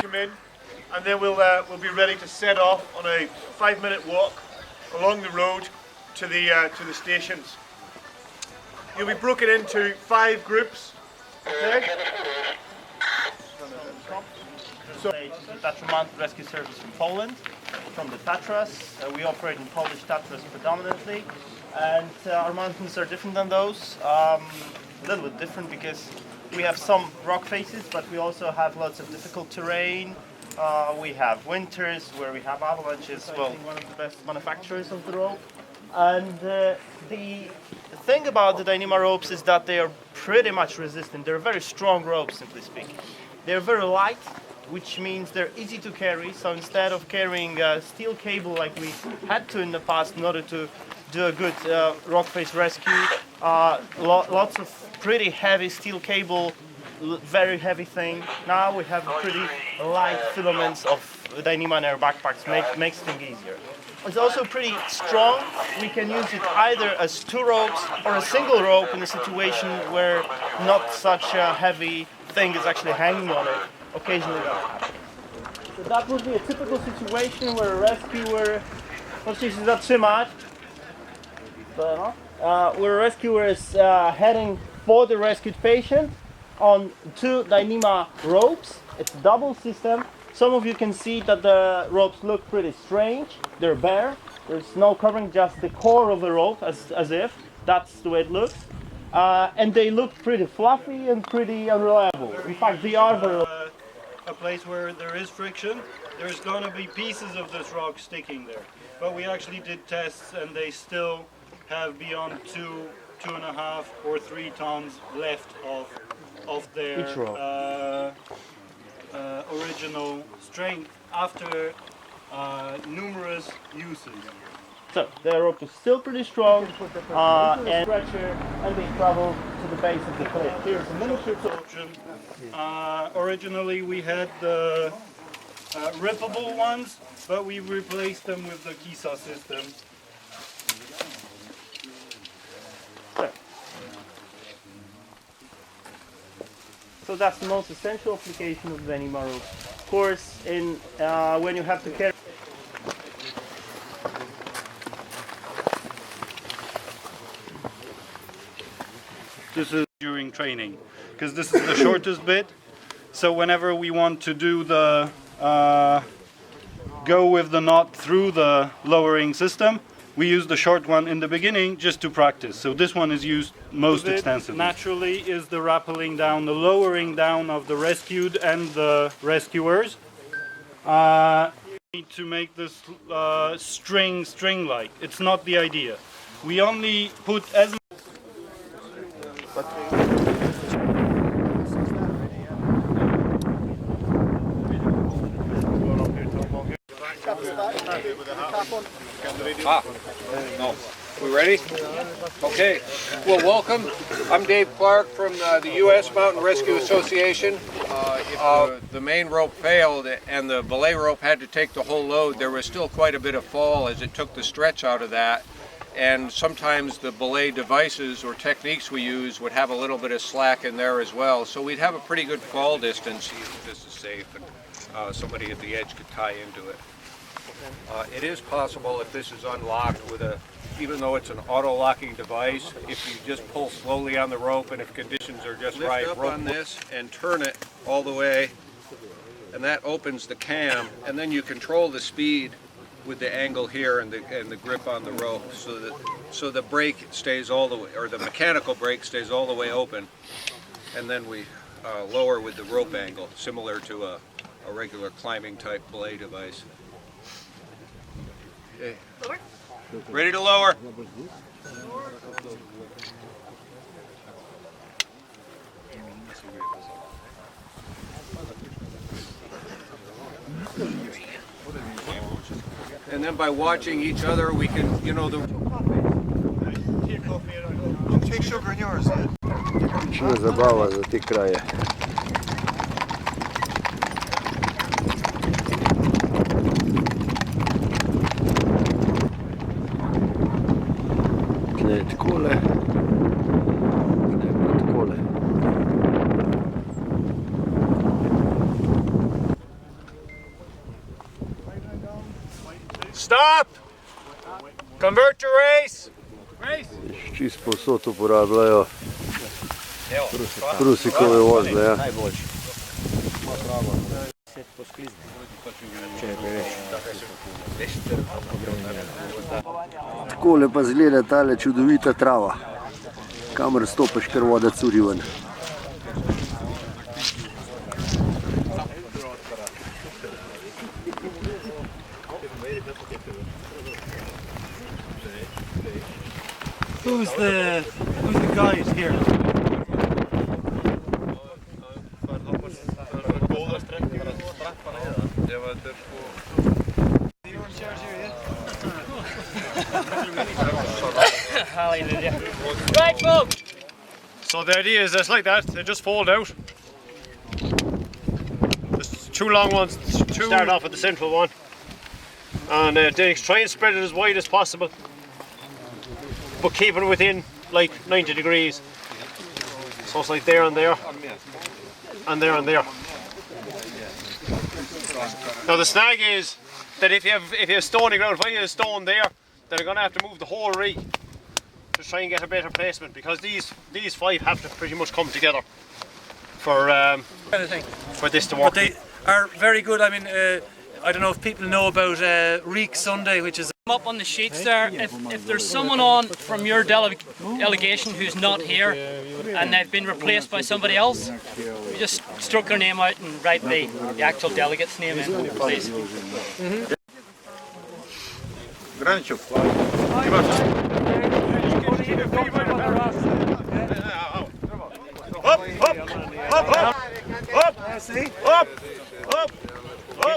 Come in, and then we'll be ready to set off on a 5-minute walk along the road to the stations. You'll be broken into 5 groups. Okay? So, the Tatra Rescue Service from Poland, from the Tatras. We operate in Polish Tatras predominantly, and our mountains are different than those. A little bit different because we have some rock faces, but we also have lots of difficult terrain. We have winters where we have avalanches. Well, one of the best manufacturers of the rope. And the thing about the Dyneema ropes is that they are pretty much resistant. They're very strong ropes, simply speaking. They're very light, which means they're easy to carry. So instead of carrying a steel cable like we had to in the past in order to do a good rock face rescue, lots of pretty heavy steel cable, very heavy thing. Now we have pretty light filaments of Dyneema in our backpacks, makes things easier. It's also pretty strong. We can use it either as 2 ropes or a single rope in a situation where not such a heavy thing is actually hanging on it. Occasionally that happens. So that would be a typical situation where a rescuer, where a rescuer is heading for the rescued patient on 2 Dyneema ropes. It's a double system. Some of you can see that the ropes look pretty strange. They're bare. There's no covering, just the core of the rope, as if. That's the way it looks. And they look pretty fluffy and pretty unreliable. In fact, they are very... A place where there is friction, there's going to be pieces of this rock sticking there. But we actually did tests and they still have beyond 2.5 or 3 tons left of their original strength after numerous uses. So the rope is still pretty strong, and stretcher, and they travel to the base of the cliff. Here's a miniature option. Originally we had the rippable ones, but we replaced them with the Kisa system. So that's the most essential application of the Dyneema rope. Of course, when you have to carry. This is during training, because this is the shortest bit. So whenever we want to do the go with the knot through the lowering system, we use the short one in the beginning just to practice. So this one is used most extensively. Naturally is the rappelling down, the lowering down of the rescued and the rescuers. We need to make this string-like. It's not the idea. We only put as No. We ready? Okay. Well, welcome. I'm Dave Clark from the U.S. Mountain Rescue Association. If the main rope failed and the belay rope had to take the whole load, there was still quite a bit of fall as it took the stretch out of that. And sometimes the belay devices or techniques we use would have a little bit of slack in there as well. So we'd have a pretty good fall distance. This is safe, and somebody at the edge could tie into it. It is possible if this is unlocked with even though it's an auto-locking device, if you just pull slowly on the rope and if conditions are just right, lift up on this and turn it all the way, and that opens the cam, and then you control the speed with the angle here and the grip on the rope, so the brake stays all the way, or the mechanical brake stays all the way open, and then we lower with the rope angle, similar to a regular climbing type belay device. Okay. Lower. Ready to lower. And then by watching each other, we can, Take sugar in yours. Čo zabava za te kraje. Knet kole. Convert to race! Čist posod uporabljajo prusikove vozle. Ja. Takole pa zgleda tale čudovita trava, kamor stopiš, ker voda curi ven. Who's the guide here? Right, folks. So the idea is just like that. They just fold out. Just two long ones. Start off with the central one, and then try and spread it as wide as possible, but keep it within like 90 degrees. So it's like there and there, and there and there. Now the snag is that if you have stony ground, if I have a stone there, then I'm going to have to move the whole rig to try and get a better placement, because these five have to pretty much come together for this to work. But they are very good. I mean, I don't know if people know about Reek Sunday, which is up on the sheets there. If there's someone on from your delegation who's not here and they've been replaced by somebody else, you just stroke their name out and write the actual delegate's name in, please.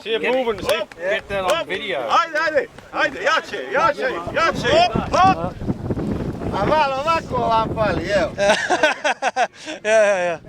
See it moving, see? Get that on video. Ajde, jače. Hop. A malo ovako vam fali, evo. yeah.